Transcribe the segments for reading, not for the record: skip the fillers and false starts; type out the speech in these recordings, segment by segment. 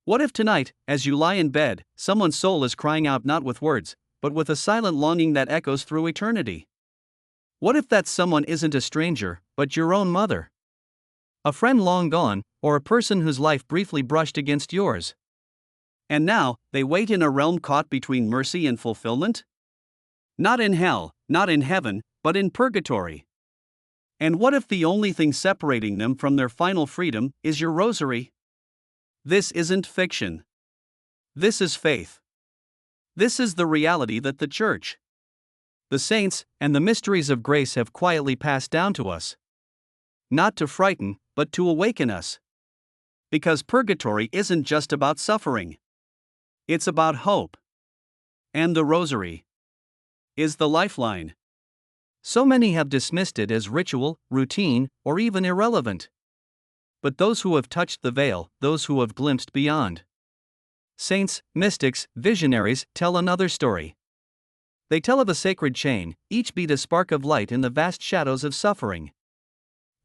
What if tonight, as you lie in bed, someone's soul is crying out not with words, but with a silent longing that echoes through eternity? What if that someone isn't a stranger, but your own mother? A friend long gone, or a person whose life briefly brushed against yours? And now, they wait in a realm caught between mercy and fulfillment? Not in hell, not in heaven, but in purgatory. And what if the only thing separating them from their final freedom is your rosary? This isn't fiction. This is faith. This is the reality that the Church, the saints, and the mysteries of grace have quietly passed down to us. Not to frighten, but to awaken us. Because purgatory isn't just about suffering. It's about hope. And the rosary is the lifeline. So many have dismissed it as ritual, routine, or even irrelevant. But those who have touched the veil, those who have glimpsed beyond, saints, mystics, visionaries, tell another story. They tell of a sacred chain, each beat a spark of light in the vast shadows of suffering.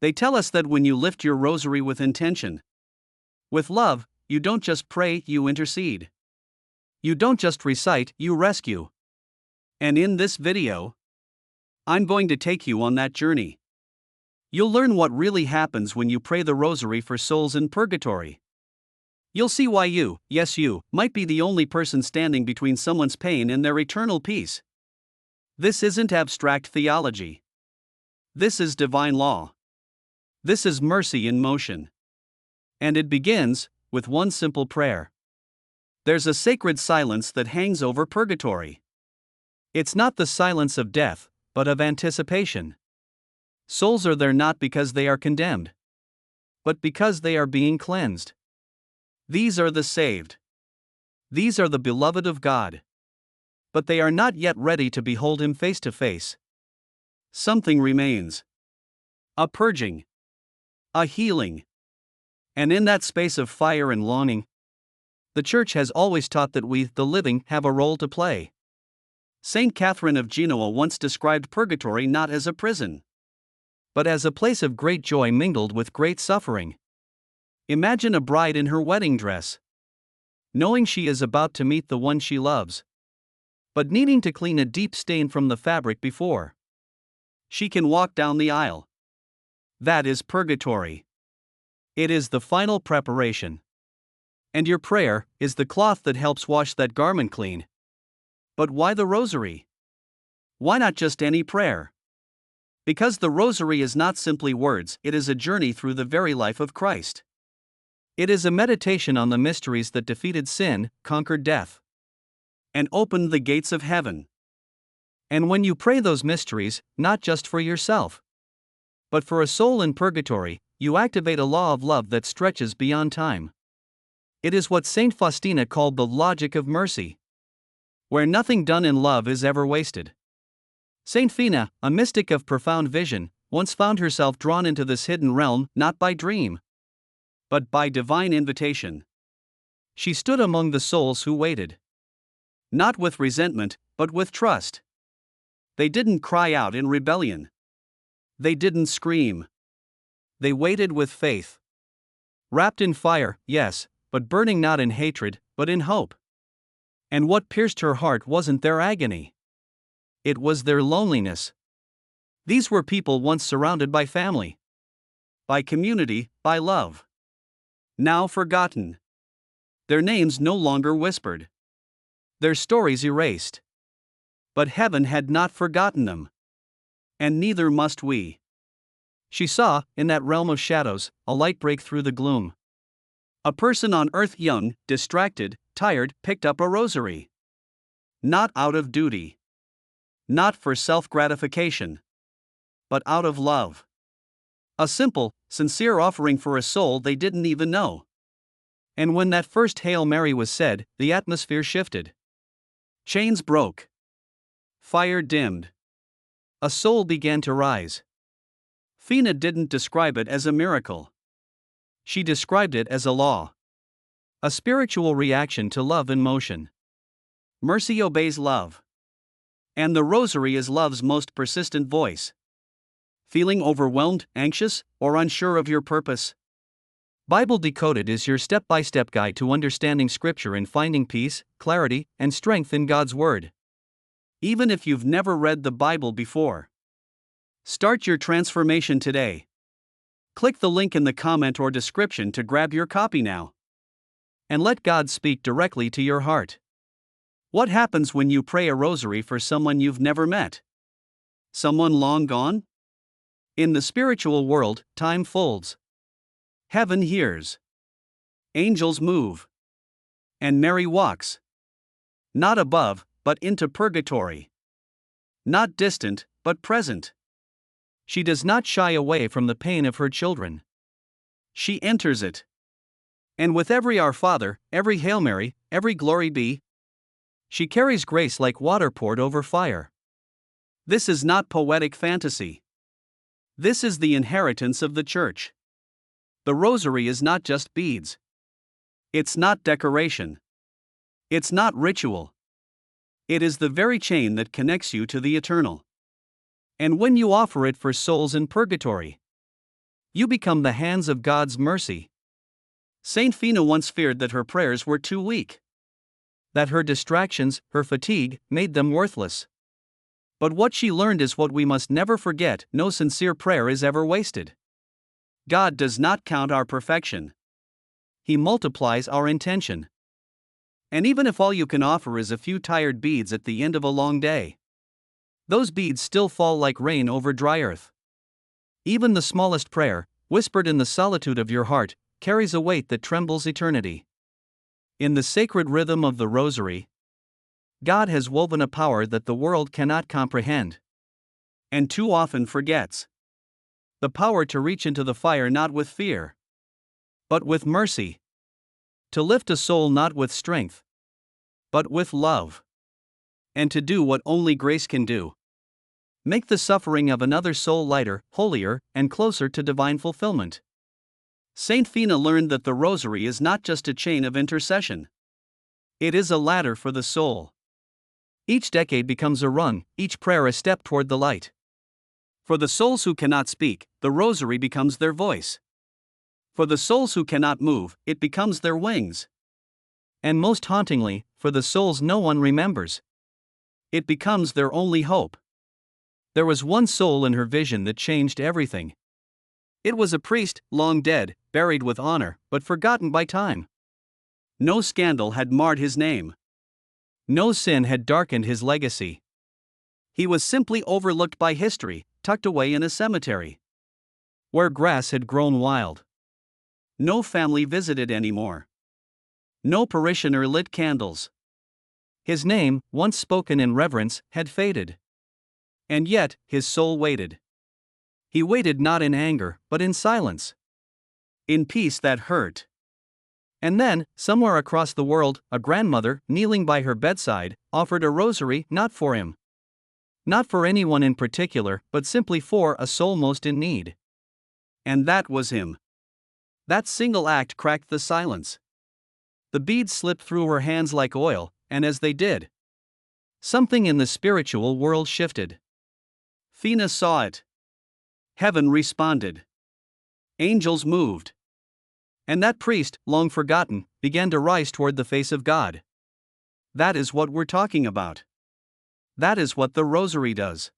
They tell us that when you lift your rosary with intention, with love, you don't just pray, you intercede. You don't just recite, you rescue. And in this video, I'm going to take you on that journey. You'll learn what really happens when you pray the rosary for souls in purgatory. You'll see why you, yes you, might be the only person standing between someone's pain and their eternal peace. This isn't abstract theology. This is divine law. This is mercy in motion. And it begins with one simple prayer. There's a sacred silence that hangs over purgatory. It's not the silence of death, but of anticipation. Souls are there not because they are condemned, but because they are being cleansed. These are the saved. These are the beloved of God. But they are not yet ready to behold Him face to face. Something remains. A purging. A healing. And in that space of fire and longing, the Church has always taught that we, the living, have a role to play. Saint Catherine of Genoa once described purgatory not as a prison, but as a place of great joy mingled with great suffering. Imagine a bride in her wedding dress, knowing she is about to meet the one she loves, but needing to clean a deep stain from the fabric before she can walk down the aisle. That is purgatory. It is the final preparation. And your prayer is the cloth that helps wash that garment clean. But why the rosary? Why not just any prayer? Because the rosary is not simply words, it is a journey through the very life of Christ. It is a meditation on the mysteries that defeated sin, conquered death, and opened the gates of heaven. And when you pray those mysteries, not just for yourself, but for a soul in purgatory, you activate a law of love that stretches beyond time. It is what Saint Faustina called the logic of mercy, where nothing done in love is ever wasted. Saint Fina, a mystic of profound vision, once found herself drawn into this hidden realm not by dream, but by divine invitation. She stood among the souls who waited, not with resentment, but with trust. They didn't cry out in rebellion. They didn't scream. They waited with faith. Wrapped in fire, yes, but burning not in hatred, but in hope. And what pierced her heart wasn't their agony. It was their loneliness. These were people once surrounded by family, by community, by love. Now forgotten. Their names no longer whispered. Their stories erased. But heaven had not forgotten them. And neither must we. She saw, in that realm of shadows, a light break through the gloom. A person on earth, young, distracted, tired, picked up a rosary. Not out of duty. Not for self-gratification. But out of love. A simple, sincere offering for a soul they didn't even know. And when that first Hail Mary was said, the atmosphere shifted. Chains broke. Fire dimmed. A soul began to rise. Fina didn't describe it as a miracle. She described it as a law. A spiritual reaction to love in motion. Mercy obeys love. And the rosary is love's most persistent voice. Feeling overwhelmed, anxious, or unsure of your purpose? Bible Decoded is your step-by-step guide to understanding Scripture and finding peace, clarity, and strength in God's Word. Even if you've never read the Bible before, start your transformation today. Click the link in the comment or description to grab your copy now. And let God speak directly to your heart. What happens when you pray a rosary for someone you've never met? Someone long gone? In the spiritual world, time folds. Heaven hears. Angels move. And Mary walks. Not above, but into purgatory. Not distant, but present. She does not shy away from the pain of her children. She enters it. And with every Our Father, every Hail Mary, every Glory Be, she carries grace like water poured over fire. This is not poetic fantasy. This is the inheritance of the Church. The rosary is not just beads. It's not decoration. It's not ritual. It is the very chain that connects you to the eternal. And when you offer it for souls in purgatory, you become the hands of God's mercy. Saint Fina once feared that her prayers were too weak, that her distractions, her fatigue, made them worthless. But what she learned is what we must never forget: no sincere prayer is ever wasted. God does not count our perfection. He multiplies our intention. And even if all you can offer is a few tired beads at the end of a long day, those beads still fall like rain over dry earth. Even the smallest prayer, whispered in the solitude of your heart, carries a weight that trembles eternity. In the sacred rhythm of the rosary, God has woven a power that the world cannot comprehend, and too often forgets. The power to reach into the fire not with fear, but with mercy. To lift a soul not with strength, but with love. And to do what only grace can do: make the suffering of another soul lighter, holier, and closer to divine fulfillment. Saint Fina learned that the rosary is not just a chain of intercession. It is a ladder for the soul. Each decade becomes a rung, each prayer a step toward the light. For the souls who cannot speak, the rosary becomes their voice. For the souls who cannot move, it becomes their wings. And most hauntingly, for the souls no one remembers, it becomes their only hope. There was one soul in her vision that changed everything. It was a priest, long dead, buried with honor, but forgotten by time. No scandal had marred his name. No sin had darkened his legacy. He was simply overlooked by history, tucked away in a cemetery, where grass had grown wild. No family visited anymore. No parishioner lit candles. His name, once spoken in reverence, had faded. And yet, his soul waited. He waited not in anger, but in silence. In peace that hurt. And then, somewhere across the world, a grandmother, kneeling by her bedside, offered a rosary not for him. Not for anyone in particular, but simply for a soul most in need. And that was him. That single act cracked the silence. The beads slipped through her hands like oil, and as they did, something in the spiritual world shifted. Fina saw it. Heaven responded. Angels moved. And that priest, long forgotten, began to rise toward the face of God. That is what we're talking about. That is what the rosary does.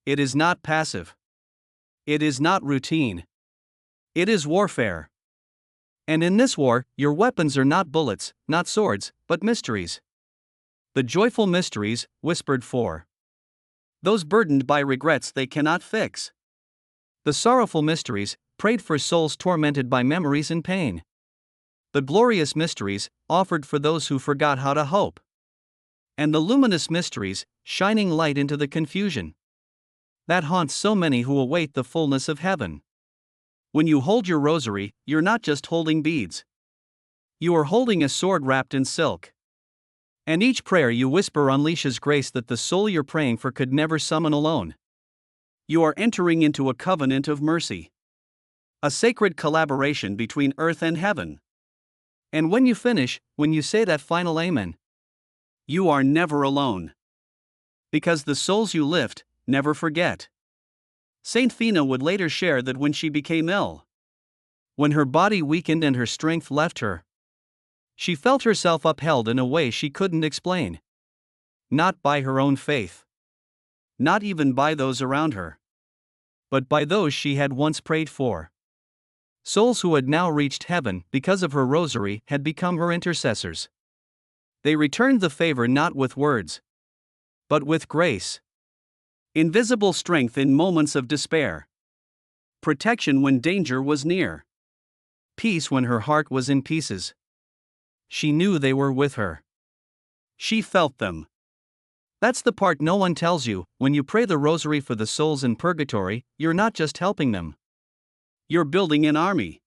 It is not passive. It is not routine. It is warfare. And in this war, your weapons are not bullets, not swords, but mysteries. The joyful mysteries, whispered for those burdened by regrets they cannot fix. The sorrowful mysteries, prayed for souls tormented by memories and pain. The glorious mysteries, offered for those who forgot how to hope. And the luminous mysteries, shining light into the confusion that haunts so many who await the fullness of heaven. When you hold your rosary, you're not just holding beads. You are holding a sword wrapped in silk. And each prayer you whisper unleashes grace that the soul you're praying for could never summon alone. You are entering into a covenant of mercy. A sacred collaboration between earth and heaven. And when you finish, when you say that final amen, you are never alone. Because the souls you lift never forget. Saint Fina would later share that when she became ill, When her body weakened and her strength left her, she felt herself upheld in a way she couldn't explain. Not by her own faith. Not even by those around her. But by those she had once prayed for. Souls who had now reached heaven because of her rosary had become her intercessors. They returned the favor not with words, but with grace. Invisible strength in moments of despair. Protection when danger was near. Peace when her heart was in pieces. She knew they were with her. She felt them. That's the part no one tells you. When you pray the rosary for the souls in purgatory, you're not just helping them. You're building an army.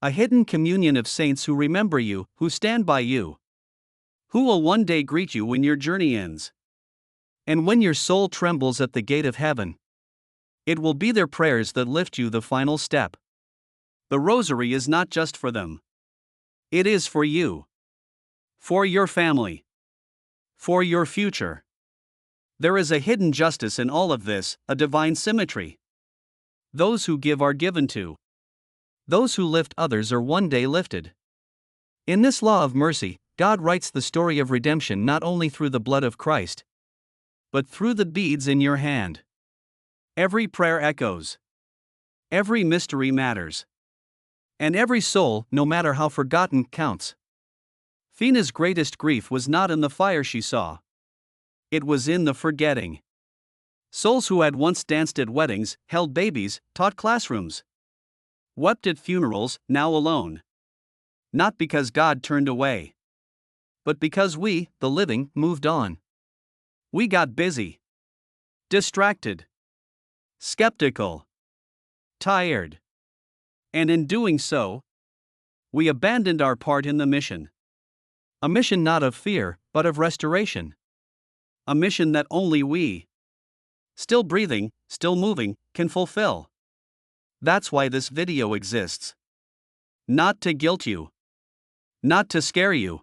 A hidden communion of saints who remember you, who stand by you. Who will one day greet you when your journey ends. And when your soul trembles at the gate of heaven, it will be their prayers that lift you the final step. The rosary is not just for them. It is for you. For your family. For your future. There is a hidden justice in all of this, a divine symmetry. Those who give are given to. Those who lift others are one day lifted. In this law of mercy, God writes the story of redemption not only through the blood of Christ, but through the beads in your hand. Every prayer echoes. Every mystery matters. And every soul, no matter how forgotten, counts. Fina's greatest grief was not in the fire she saw. It was in the forgetting. Souls who had once danced at weddings, held babies, taught classrooms, wept at funerals, now alone. Not because God turned away, but because we, the living, moved on. We got busy, distracted, skeptical, tired. And in doing so, we abandoned our part in the mission. A mission not of fear, but of restoration. A mission that only we, still breathing, still moving, can fulfill. That's why this video exists. Not to guilt you. Not to scare you.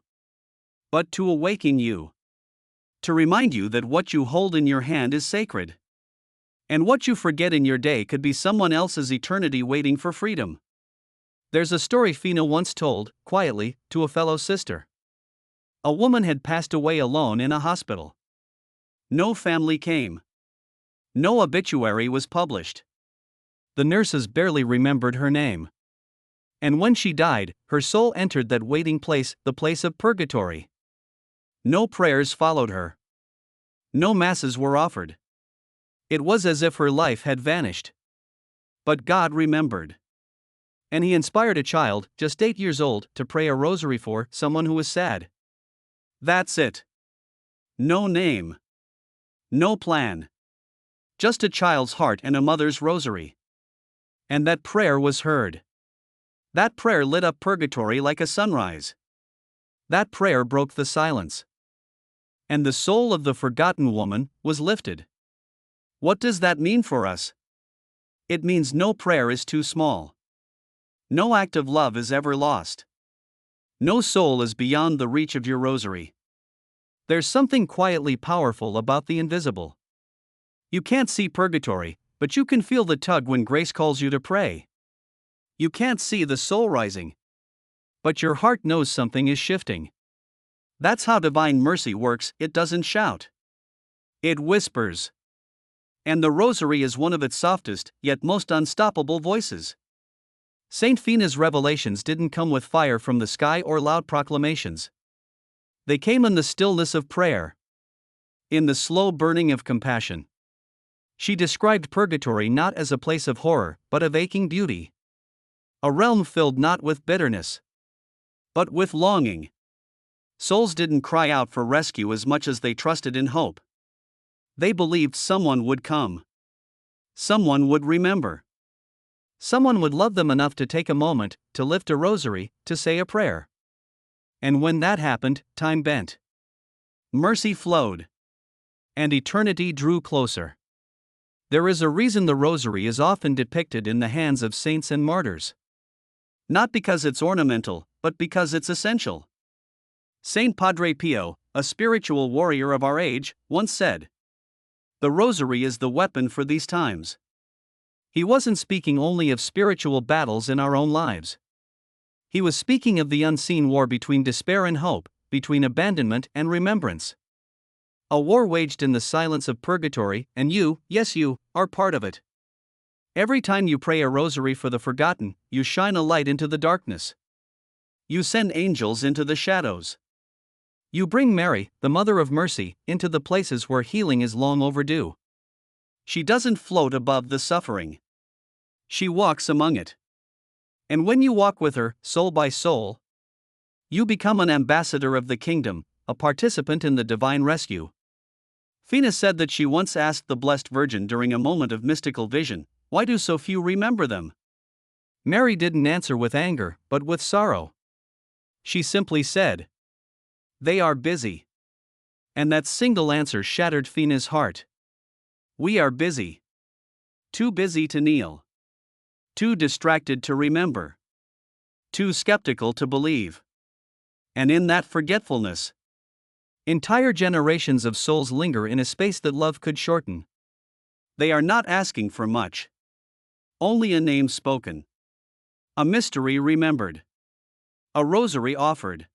But to awaken you. To remind you that what you hold in your hand is sacred. And what you forget in your day could be someone else's eternity waiting for freedom. There's a story Fina once told, quietly, to a fellow sister. A woman had passed away alone in a hospital. No family came. No obituary was published. The nurses barely remembered her name. And when she died, her soul entered that waiting place, the place of purgatory. No prayers followed her. No masses were offered. It was as if her life had vanished. But God remembered. And He inspired a child, just 8 years old, to pray a rosary for someone who was sad. That's it. No name. No plan. Just a child's heart and a mother's rosary. And that prayer was heard. That prayer lit up purgatory like a sunrise. That prayer broke the silence. And the soul of the forgotten woman was lifted. What does that mean for us? It means no prayer is too small. No act of love is ever lost. No soul is beyond the reach of your rosary. There's something quietly powerful about the invisible. You can't see purgatory, but you can feel the tug when grace calls you to pray. You can't see the soul rising, but your heart knows something is shifting. That's how divine mercy works. It doesn't shout. It whispers. And the rosary is one of its softest, yet most unstoppable voices. Saint Fina's revelations didn't come with fire from the sky or loud proclamations. They came in the stillness of prayer. In the slow burning of compassion. She described purgatory not as a place of horror, but of aching beauty. A realm filled not with bitterness, but with longing. Souls didn't cry out for rescue as much as they trusted in hope. They believed someone would come. Someone would remember. Someone would love them enough to take a moment, to lift a rosary, to say a prayer. And when that happened, time bent. Mercy flowed. And eternity drew closer. There is a reason the rosary is often depicted in the hands of saints and martyrs. Not because it's ornamental, but because it's essential. Saint Padre Pio, a spiritual warrior of our age, once said, "The rosary is the weapon for these times." He wasn't speaking only of spiritual battles in our own lives. He was speaking of the unseen war between despair and hope, between abandonment and remembrance. A war waged in the silence of purgatory, and you, yes you, are part of it. Every time you pray a rosary for the forgotten, you shine a light into the darkness. You send angels into the shadows. You bring Mary, the Mother of Mercy, into the places where healing is long overdue. She doesn't float above the suffering. She walks among it. And when you walk with her, soul by soul, you become an ambassador of the kingdom, a participant in the divine rescue. Fina said that she once asked the Blessed Virgin during a moment of mystical vision, "Why do so few remember them?" Mary didn't answer with anger, but with sorrow. She simply said, "They are busy." And that single answer shattered Fina's heart. We are busy. Too busy to kneel. Too distracted to remember. Too skeptical to believe. And in that forgetfulness, entire generations of souls linger in a space that love could shorten. They are not asking for much. Only a name spoken. A mystery remembered. A rosary offered.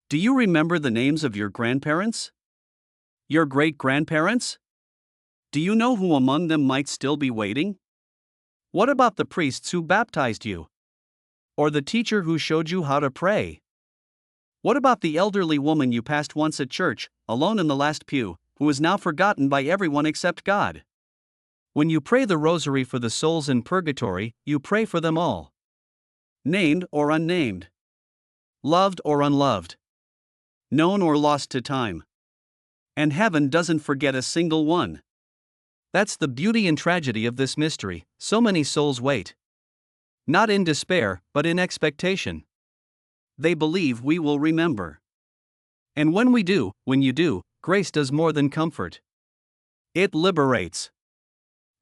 Do you remember the names of your grandparents? Your great-grandparents? Do you know who among them might still be waiting? What about the priests who baptized you? Or the teacher who showed you how to pray? What about the elderly woman you passed once at church, alone in the last pew, who is now forgotten by everyone except God? When you pray the rosary for the souls in purgatory, you pray for them all. Named or unnamed. Loved or unloved. Known or lost to time. And heaven doesn't forget a single one. That's the beauty and tragedy of this mystery. So many souls wait. Not in despair, but in expectation. They believe we will remember. And when we do, when you do, grace does more than comfort. It liberates.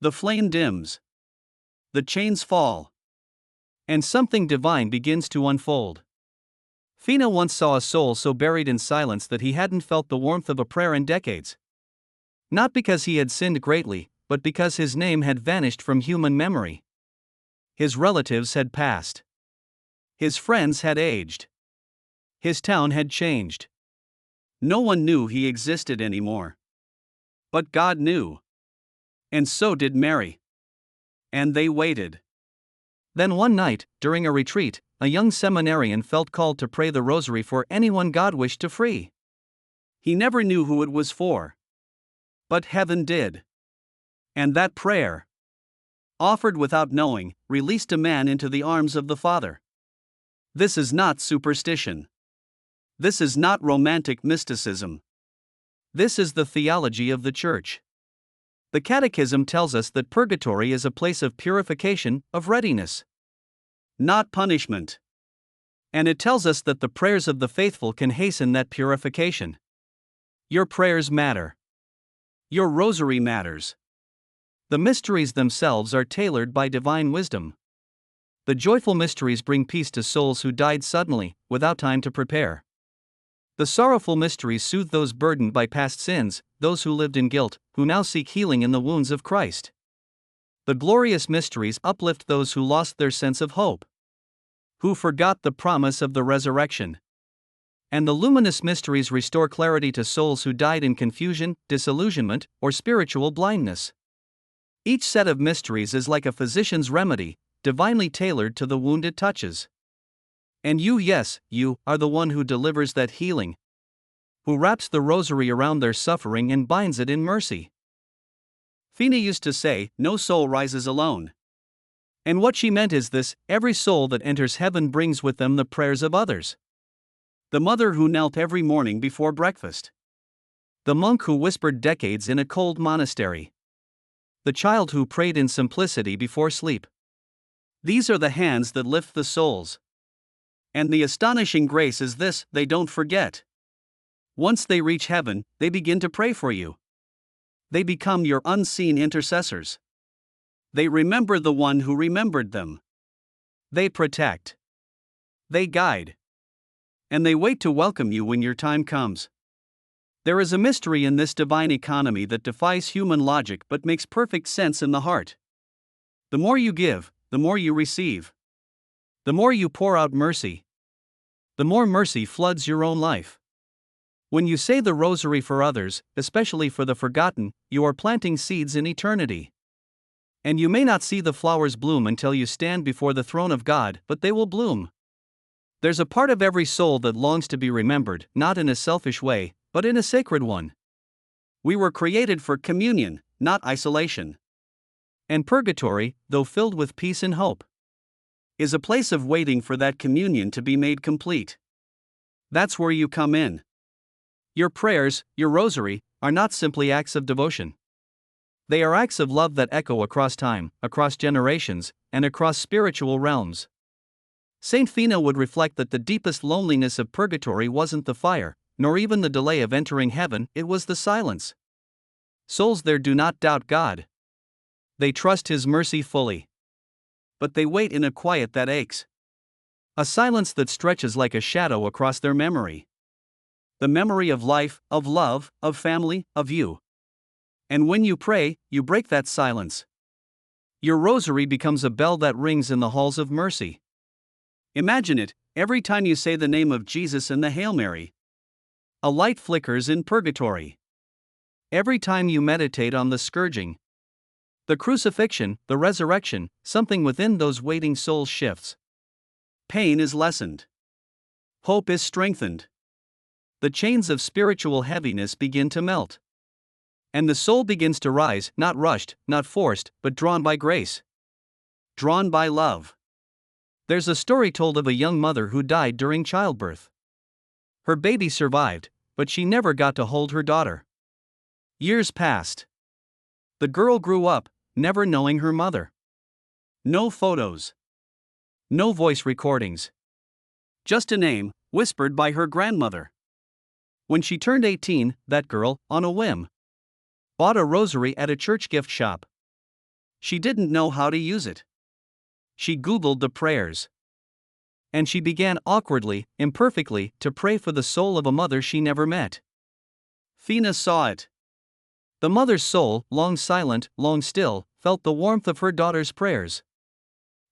The flame dims. The chains fall. And something divine begins to unfold. Fina once saw a soul so buried in silence that he hadn't felt the warmth of a prayer in decades. Not because he had sinned greatly, but because his name had vanished from human memory. His relatives had passed. His friends had aged. His town had changed. No one knew he existed anymore. But God knew. And so did Mary. And they waited. Then one night, during a retreat, a young seminarian felt called to pray the rosary for anyone God wished to free. He never knew who it was for. But heaven did. And that prayer, offered without knowing, released a man into the arms of the Father. This is not superstition. This is not romantic mysticism. This is the theology of the Church. The Catechism tells us that purgatory is a place of purification, of readiness, not punishment. And it tells us that the prayers of the faithful can hasten that purification. Your prayers matter. Your rosary matters. The mysteries themselves are tailored by divine wisdom. The joyful mysteries bring peace to souls who died suddenly, without time to prepare. The sorrowful mysteries soothe those burdened by past sins, those who lived in guilt, who now seek healing in the wounds of Christ. The glorious mysteries uplift those who lost their sense of hope, who forgot the promise of the resurrection. And the luminous mysteries restore clarity to souls who died in confusion, disillusionment, or spiritual blindness. Each set of mysteries is like a physician's remedy, divinely tailored to the wound it touches. And you, yes, you, are the one who delivers that healing, who wraps the rosary around their suffering and binds it in mercy. Fina used to say, "No soul rises alone." And what she meant is this: every soul that enters heaven brings with them the prayers of others. The mother who knelt every morning before breakfast. The monk who whispered decades in a cold monastery. The child who prayed in simplicity before sleep. These are the hands that lift the souls. And the astonishing grace is this: they don't forget. Once they reach heaven, they begin to pray for you. They become your unseen intercessors. They remember the one who remembered them. They protect. They guide. And they wait to welcome you when your time comes. There is a mystery in this divine economy that defies human logic but makes perfect sense in the heart. The more you give, the more you receive. The more you pour out mercy, the more mercy floods your own life. When you say the rosary for others, especially for the forgotten, you are planting seeds in eternity. And you may not see the flowers bloom until you stand before the throne of God, but they will bloom. There's a part of every soul that longs to be remembered, not in a selfish way, but in a sacred one. We were created for communion, not isolation. And purgatory, though filled with peace and hope, is a place of waiting for that communion to be made complete. That's where you come in. Your prayers, your rosary, are not simply acts of devotion. They are acts of love that echo across time, across generations, and across spiritual realms. Saint Fina would reflect that the deepest loneliness of purgatory wasn't the fire, nor even the delay of entering heaven, it was the silence. Souls there do not doubt God. They trust His mercy fully. But they wait in a quiet that aches. A silence that stretches like a shadow across their memory. The memory of life, of love, of family, of you. And when you pray, you break that silence. Your rosary becomes a bell that rings in the halls of mercy. Imagine it, every time you say the name of Jesus and the Hail Mary, a light flickers in purgatory. Every time you meditate on the scourging, the crucifixion, the resurrection, something within those waiting souls shifts. Pain is lessened. Hope is strengthened. The chains of spiritual heaviness begin to melt. And the soul begins to rise, not rushed, not forced, but drawn by grace. Drawn by love. There's a story told of a young mother who died during childbirth. Her baby survived, but she never got to hold her daughter. Years passed. The girl grew up, never knowing her mother. No photos. No voice recordings. Just a name, whispered by her grandmother. When she turned 18, that girl, on a whim, bought a rosary at a church gift shop. She didn't know how to use it. She Googled the prayers. And she began awkwardly, imperfectly, to pray for the soul of a mother she never met. Fina saw it. The mother's soul, long silent, long still, felt the warmth of her daughter's prayers.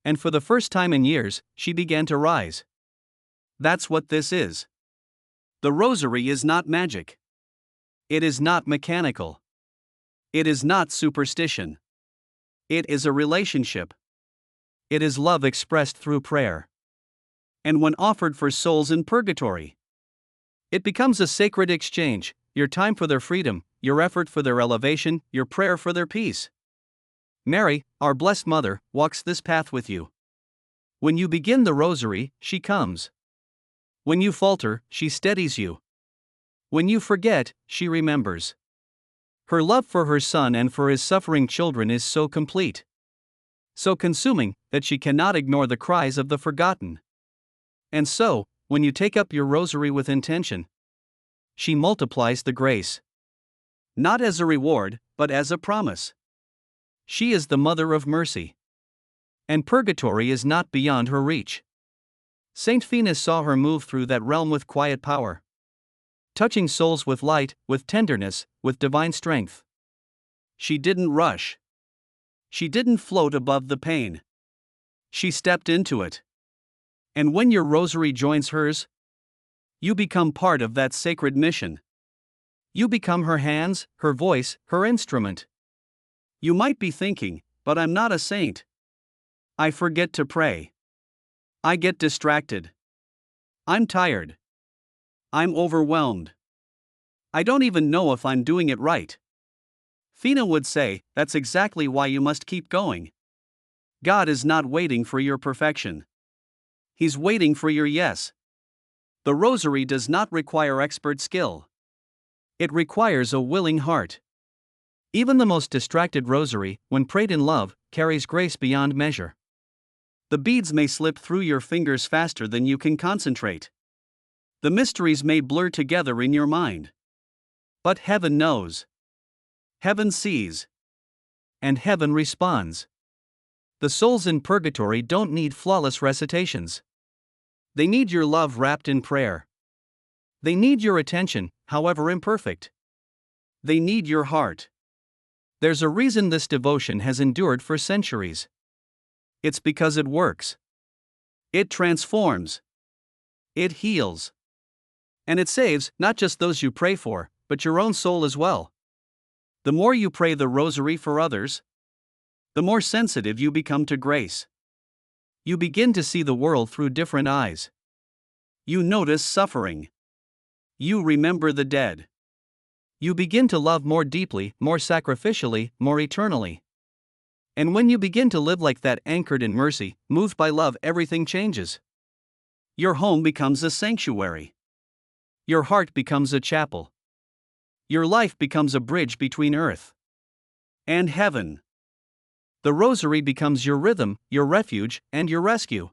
And for the first time in years, she began to rise. That's what this is. The rosary is not magic. It is not mechanical. It is not superstition. It is a relationship. It is love expressed through prayer. And when offered for souls in purgatory, it becomes a sacred exchange, your time for their freedom, your effort for their elevation, your prayer for their peace. Mary, our Blessed Mother, walks this path with you. When you begin the rosary, she comes. When you falter, she steadies you. When you forget, she remembers. Her love for her Son and for His suffering children is so complete, so consuming, that she cannot ignore the cries of the forgotten. And so, when you take up your rosary with intention, she multiplies the grace. Not as a reward, but as a promise. She is the Mother of Mercy. And purgatory is not beyond her reach. Saint Fina saw her move through that realm with quiet power, touching souls with light, with tenderness, with divine strength. She didn't rush. She didn't float above the pain. She stepped into it. And when your rosary joins hers, you become part of that sacred mission. You become her hands, her voice, her instrument. You might be thinking, but I'm not a saint. I forget to pray. I get distracted. I'm tired. I'm overwhelmed. I don't even know if I'm doing it right. Fina would say, that's exactly why you must keep going. God is not waiting for your perfection. He's waiting for your yes. The rosary does not require expert skill. It requires a willing heart. Even the most distracted rosary, when prayed in love, carries grace beyond measure. The beads may slip through your fingers faster than you can concentrate. The mysteries may blur together in your mind. But heaven knows. Heaven sees. And heaven responds. The souls in purgatory don't need flawless recitations. They need your love wrapped in prayer. They need your attention, however imperfect. They need your heart. There's a reason this devotion has endured for centuries. It's because it works. It transforms. It heals. And it saves not just those you pray for, but your own soul as well. The more you pray the rosary for others, the more sensitive you become to grace. You begin to see the world through different eyes. You notice suffering. You remember the dead. You begin to love more deeply, more sacrificially, more eternally. And when you begin to live like that, anchored in mercy, moved by love, everything changes. Your home becomes a sanctuary. Your heart becomes a chapel. Your life becomes a bridge between earth and heaven. The rosary becomes your rhythm, your refuge, and your rescue.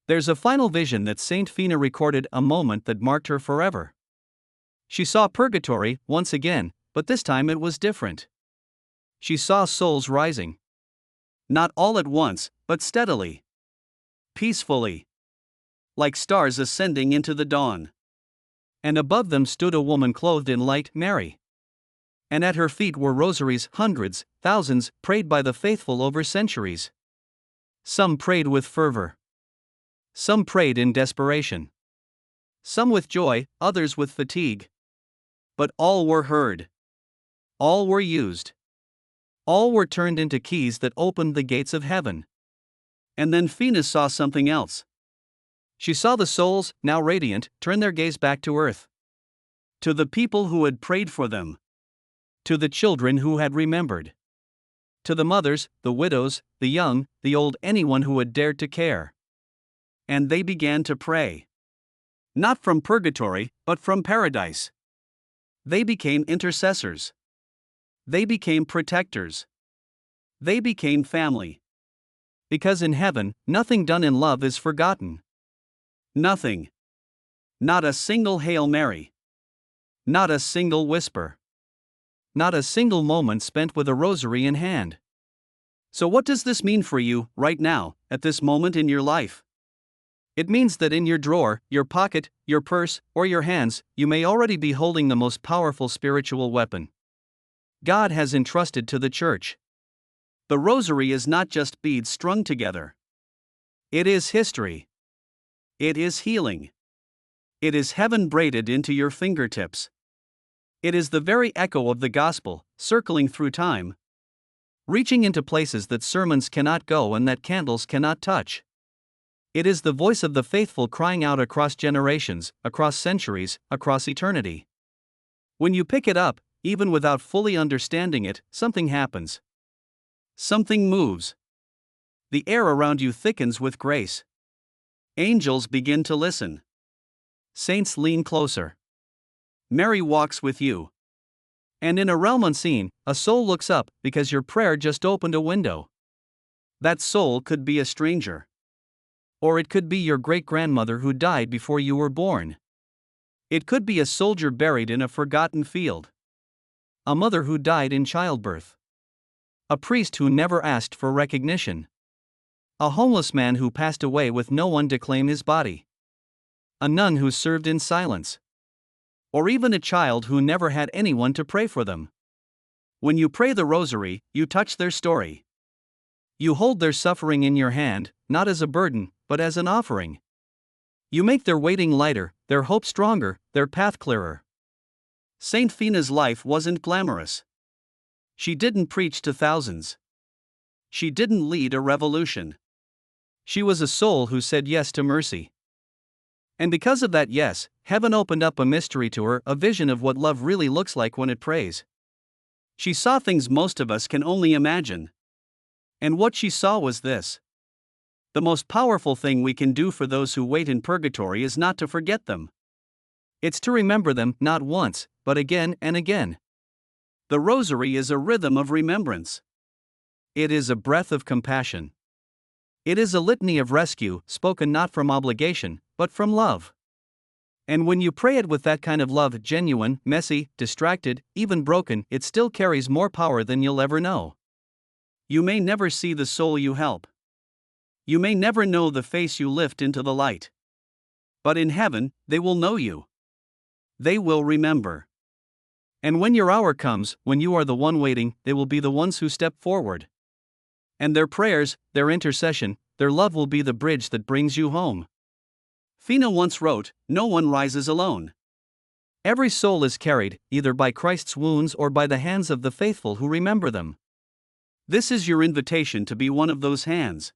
There's a final vision that Saint Fina recorded, a moment that marked her forever. She saw purgatory once again, but this time it was different. She saw souls rising. Not all at once, but steadily. Peacefully. Like stars ascending into the dawn. And above them stood a woman clothed in light, Mary. And at her feet were rosaries, hundreds, thousands, prayed by the faithful over centuries. Some prayed with fervor. Some prayed in desperation. Some with joy, others with fatigue. But all were heard. All were used. All were turned into keys that opened the gates of heaven. And then Fina saw something else. She saw the souls, now radiant, turn their gaze back to earth. To the people who had prayed for them. To the children who had remembered. To the mothers, the widows, the young, the old, anyone who had dared to care. And they began to pray. Not from purgatory, but from paradise. They became intercessors. They became protectors. They became family. Because in heaven, nothing done in love is forgotten. Nothing. Not a single Hail Mary. Not a single whisper. Not a single moment spent with a rosary in hand. So what does this mean for you, right now, at this moment in your life? It means that in your drawer, your pocket, your purse, or your hands, you may already be holding the most powerful spiritual weapon God has entrusted to the Church. The rosary is not just beads strung together. It is history. It is healing. It is heaven braided into your fingertips. It is the very echo of the gospel, circling through time, reaching into places that sermons cannot go and that candles cannot touch. It is the voice of the faithful crying out across generations, across centuries, across eternity. When you pick it up, even without fully understanding it, something happens. Something moves. The air around you thickens with grace. Angels begin to listen. Saints lean closer. Mary walks with you. And in a realm unseen, a soul looks up because your prayer just opened a window. That soul could be a stranger. Or it could be your great-grandmother who died before you were born. It could be a soldier buried in a forgotten field. A mother who died in childbirth. A priest who never asked for recognition. A homeless man who passed away with no one to claim his body. A nun who served in silence. Or even a child who never had anyone to pray for them. When you pray the rosary, you touch their story. You hold their suffering in your hand, not as a burden, but as an offering. You make their waiting lighter, their hope stronger, their path clearer. Saint Fina's life wasn't glamorous. She didn't preach to thousands. She didn't lead a revolution. She was a soul who said yes to mercy. And because of that yes, heaven opened up a mystery to her, a vision of what love really looks like when it prays. She saw things most of us can only imagine. And what she saw was this. The most powerful thing we can do for those who wait in purgatory is not to forget them. It's to remember them not once, but again and again. The rosary is a rhythm of remembrance. It is a breath of compassion. It is a litany of rescue, spoken not from obligation, but from love. And when you pray it with that kind of love, genuine, messy, distracted, even broken, it still carries more power than you'll ever know. You may never see the soul you help. You may never know the face you lift into the light. But in heaven, they will know you. They will remember. And when your hour comes, when you are the one waiting, they will be the ones who step forward. And their prayers, their intercession, their love will be the bridge that brings you home. Fina once wrote, "No one rises alone. Every soul is carried, either by Christ's wounds or by the hands of the faithful who remember them." This is your invitation to be one of those hands.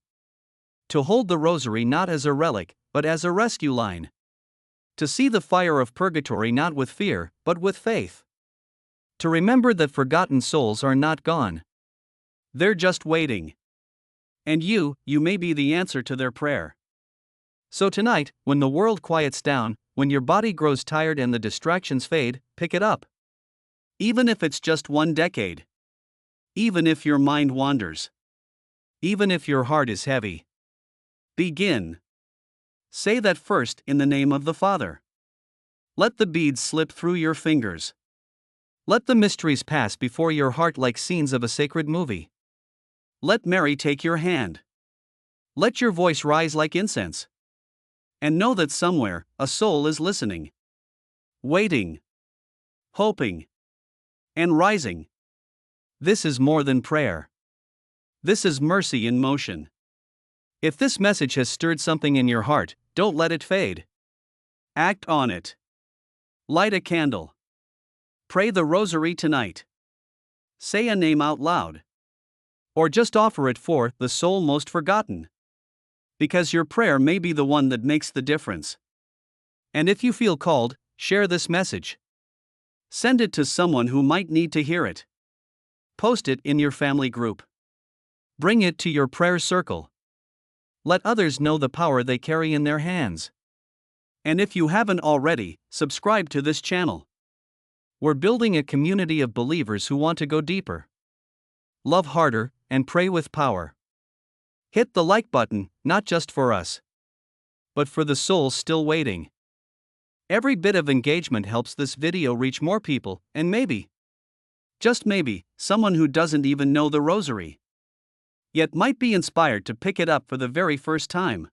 To hold the rosary not as a relic, but as a rescue line. To see the fire of purgatory not with fear, but with faith. To remember that forgotten souls are not gone. They're just waiting. And you may be the answer to their prayer. So tonight, when the world quiets down, when your body grows tired and the distractions fade, pick it up. Even if it's just 1 decade. Even if your mind wanders. Even if your heart is heavy. Begin. Say that first in the name of the Father. Let the beads slip through your fingers. Let the mysteries pass before your heart like scenes of a sacred movie. Let Mary take your hand. Let your voice rise like incense. And know that somewhere, a soul is listening. Waiting. Hoping. And rising. This is more than prayer. This is mercy in motion. If this message has stirred something in your heart, don't let it fade. Act on it. Light a candle. Pray the rosary tonight. Say a name out loud. Or just offer it for the soul most forgotten. Because your prayer may be the one that makes the difference. And if you feel called, share this message. Send it to someone who might need to hear it. Post it in your family group. Bring it to your prayer circle. Let others know the power they carry in their hands. And if you haven't already, subscribe to this channel. We're building a community of believers who want to go deeper, love harder, and pray with power. Hit the like button, not just for us, but for the souls still waiting. Every bit of engagement helps this video reach more people, and maybe, just maybe, someone who doesn't even know the rosary, yet might be inspired to pick it up for the very first time.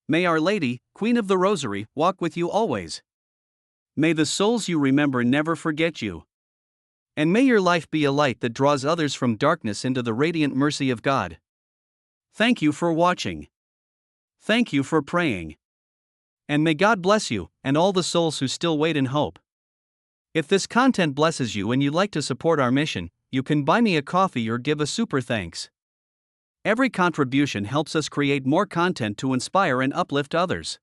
May Our Lady, Queen of the Rosary, walk with you always. May the souls you remember never forget you. And may your life be a light that draws others from darkness into the radiant mercy of God. Thank you for watching. Thank you for praying. And may God bless you, and all the souls who still wait in hope. If this content blesses you and you'd like to support our mission, you can buy me a coffee or give a super thanks. Every contribution helps us create more content to inspire and uplift others.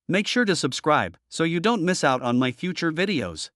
Make sure to subscribe so you don't miss out on my future videos.